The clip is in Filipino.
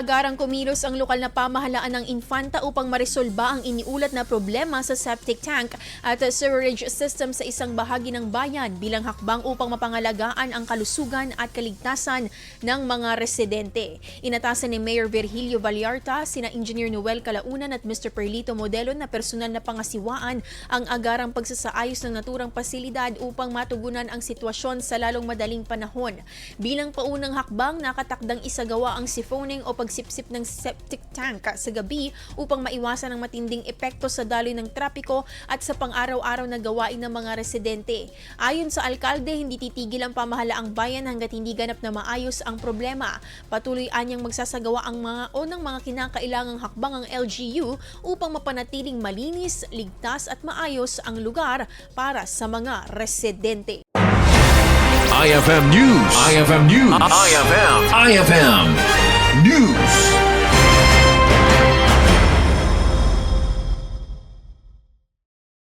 Agarang kumilos ang lokal na pamahalaan ng Infanta upang maresolba ang iniulat na problema sa septic tank at sewerage system sa isang bahagi ng bayan bilang hakbang upang mapangalagaan ang kalusugan at kaligtasan ng mga residente. Inatasan ni Mayor Virgilio Vallarta, sina Engineer Noel Calaunan at Mr. Perlito Modelo na personal na pangasiwaan ang agarang pagsasaayos ng naturang pasilidad upang matugunan ang sitwasyon sa lalong madaling panahon. Bilang paunang hakbang, nakatakdang isagawa ang siphoning o pagsipsip ng septic tank sa gabi upang maiwasan ang matinding epekto sa daloy ng trapiko at sa pang-araw-araw na gawain ng mga residente. Ayon sa alkalde, hindi titigil ang pamahalaang bayan hanggat hindi ganap na maayos ang problema. Patuloy anyang magsasagawa ang mga kinakailangang hakbang ang LGU upang mapanatiling malinis, ligtas at maayos ang lugar para sa mga residente. IFM News. IFM News. IFM News.